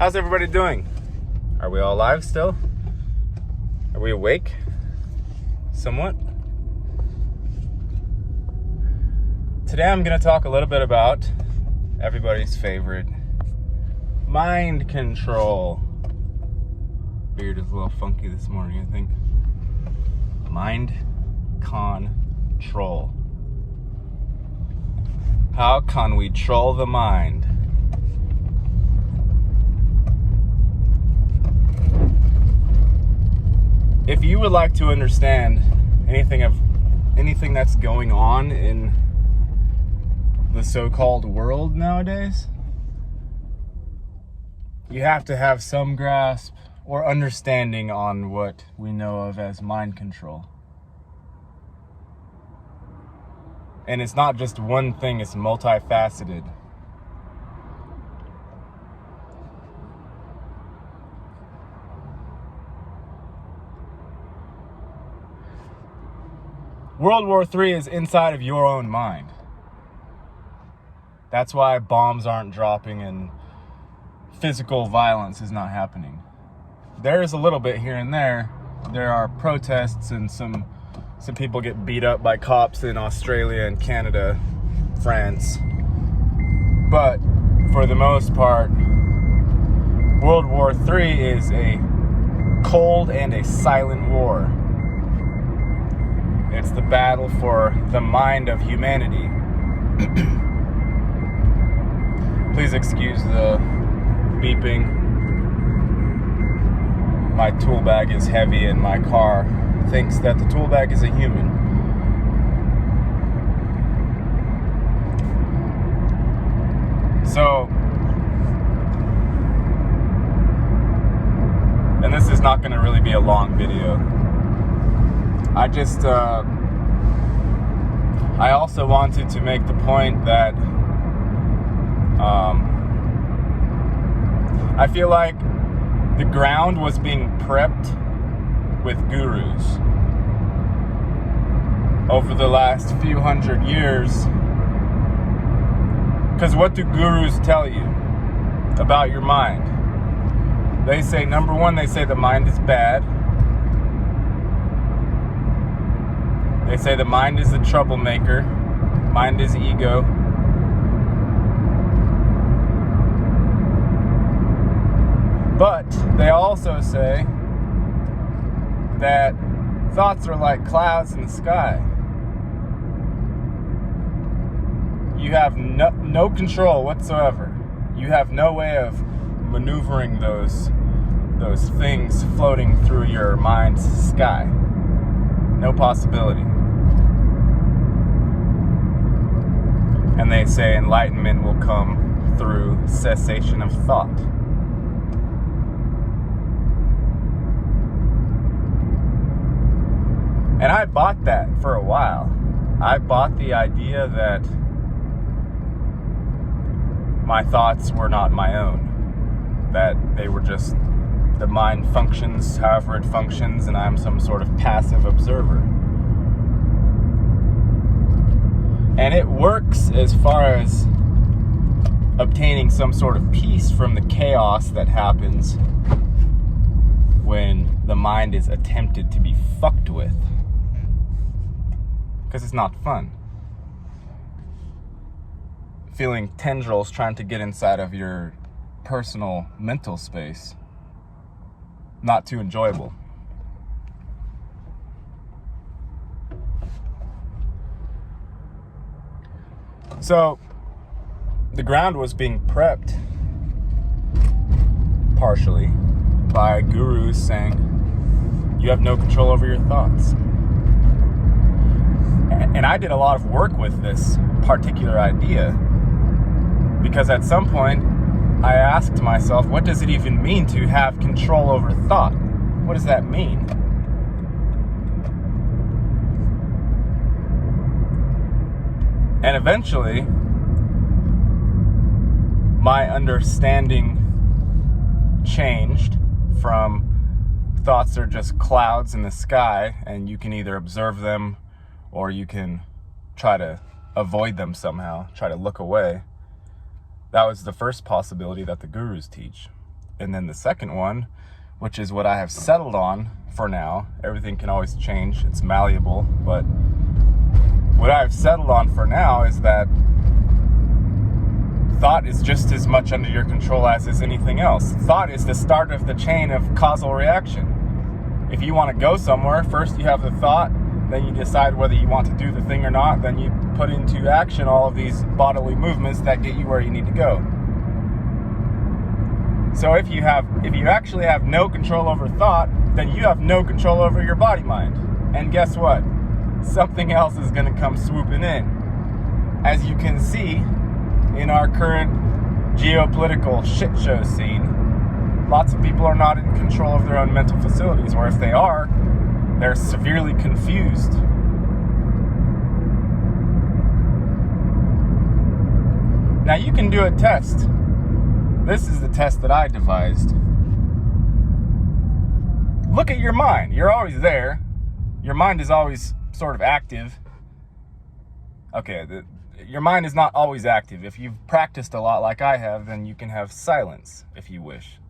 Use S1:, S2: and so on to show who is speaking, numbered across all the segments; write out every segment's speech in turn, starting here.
S1: How's everybody doing? Are we all alive still? Are we awake? Somewhat? Today I'm going to talk a little bit about everybody's favorite mind control. Beard is a little funky this morning, I think. Mind control. How can we troll the mind? If you would like to understand anything that's going on in the so-called world nowadays, you have to have some grasp or understanding on what we know of as mind control. And it's not just one thing, it's multifaceted. World War III is inside of your own mind. That's why bombs aren't dropping and physical violence is not happening. There is a little bit here and there. There are protests and some people get beat up by cops in Australia and Canada, France. But for the most part, World War III is a cold and a silent war. It's the battle for the mind of humanity. Please excuse the beeping. My tool bag is heavy and my car thinks that the tool bag is a human. So, and this is not going to really be a long video. I also wanted to make the point that I feel like the ground was being prepped with gurus over the last few hundred years. Because what do gurus tell you about your mind? They say, number one, they say the mind is bad. They say the mind is the troublemaker. Mind is ego. But they also say that thoughts are like clouds in the sky. You have no control whatsoever. You have no way of maneuvering those things floating through your mind's sky. No possibility. And they say enlightenment will come through cessation of thought. And I bought that for a while. I bought the idea that my thoughts were not my own. That they were just, the mind functions however it functions, and I'm some sort of passive observer. And it works as far as obtaining some sort of peace from the chaos that happens when the mind is attempted to be fucked with. Because it's not fun. Feeling tendrils trying to get inside of your personal mental space. Not too enjoyable. So, the ground was being prepped, partially, by gurus saying, you have no control over your thoughts. And I did a lot of work with this particular idea, because at some point, I asked myself, what does it even mean to have control over thought? What does that mean? And eventually, my understanding changed from thoughts are just clouds in the sky, and you can either observe them or you can try to avoid them somehow, try to look away. That was the first possibility that the gurus teach. And then the second one, which is what I have settled on for now, everything can always change, it's malleable, but what I've settled on for now is that thought is just as much under your control as is anything else. Thought is the start of the chain of causal reaction. If you want to go somewhere, first you have the thought, then you decide whether you want to do the thing or not, then you put into action all of these bodily movements that get you where you need to go. So if you actually have no control over thought, then you have no control over your body mind. And guess what? Something else is going to come swooping in. As you can see in our current geopolitical shit show scene, lots of people are not in control of their own mental facilities, or if they are, they're severely confused. Now you can do a test. This is the test that I devised. Look at your mind. You're always there. Your mind is always sort of active. Okay, your mind is not always active. If you've practiced a lot like I have, then you can have silence if you wish.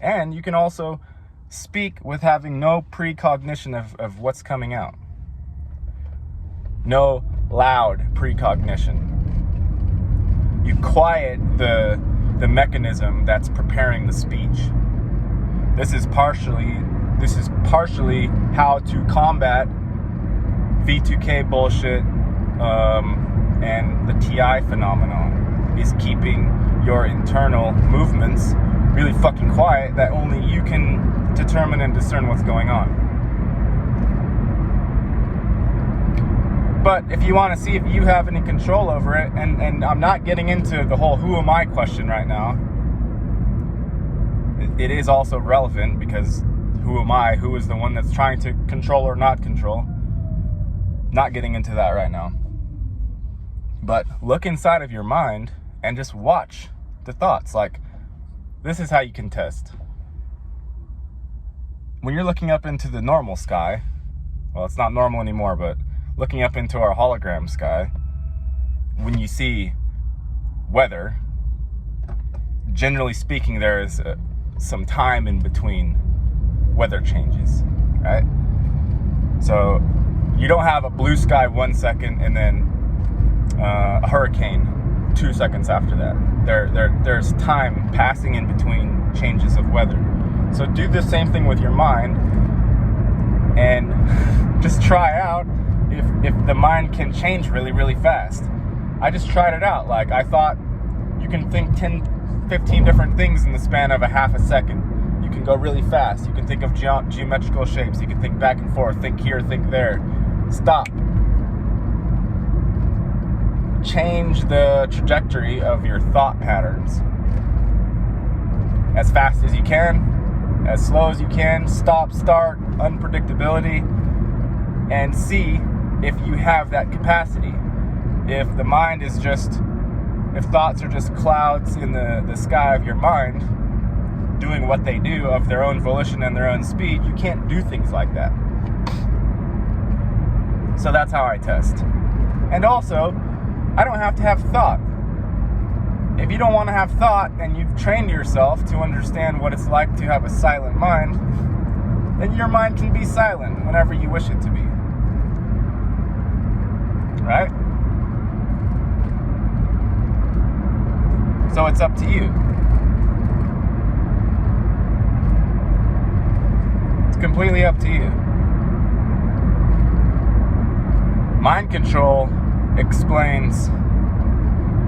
S1: And you can also speak with having no precognition of what's coming out. No loud precognition. You quiet the mechanism that's preparing the speech. This is partially how to combat V2K bullshit and the TI phenomenon, is keeping your internal movements really fucking quiet, that only you can determine and discern what's going on. But if you want to see if you have any control over it, and I'm not getting into the whole who am I question right now, it is also relevant, because who am I? Who is the one that's trying to control or not control? Not getting into that right now. But look inside of your mind and just watch the thoughts. Like, this is how you can test. When you're looking up into the normal sky, well, it's not normal anymore, but looking up into our hologram sky, when you see weather, generally speaking, there is some time in between weather changes, right? So you don't have a blue sky 1 second and then a hurricane 2 seconds after that. There's time passing in between changes of weather. So do the same thing with your mind, and just try out if the mind can change really, really fast. I just tried it out. Like, I thought you can think 10, 15 different things in the span of a half a second. You can go really fast. You can think of geometrical shapes. You can think back and forth, think here, think there. Stop. Change the trajectory of your thought patterns as fast as you can, as slow as you can. Stop, start, unpredictability, and see if you have that capacity. If the mind is if thoughts are just clouds in the sky of your mind, doing what they do of their own volition and their own speed, you can't do things like that. So that's how I test. And also, I don't have to have thought. If you don't want to have thought, and you've trained yourself to understand what it's like to have a silent mind, then your mind can be silent whenever you wish it to be. Right? So it's up to you. It's completely up to you. Mind control explains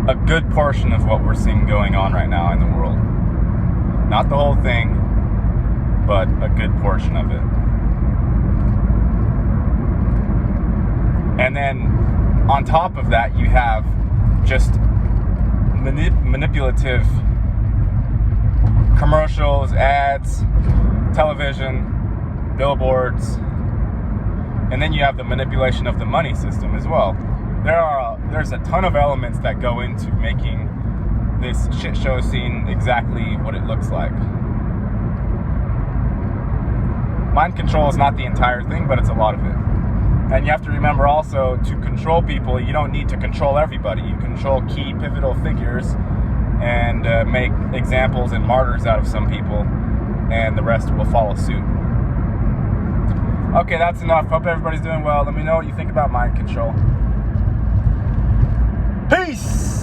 S1: a good portion of what we're seeing going on right now in the world. Not the whole thing, but a good portion of it. And then on top of that, you have just manipulative commercials, ads, television, billboards, and then you have the manipulation of the money system as well. There's a ton of elements that go into making this shit show scene exactly what it looks like. Mind control is not the entire thing, but it's a lot of it. And you have to remember also, to control people, you don't need to control everybody. You control key pivotal figures, and make examples and martyrs out of some people, and the rest will follow suit. Okay, that's enough. Hope everybody's doing well. Let me know what you think about mind control. Peace!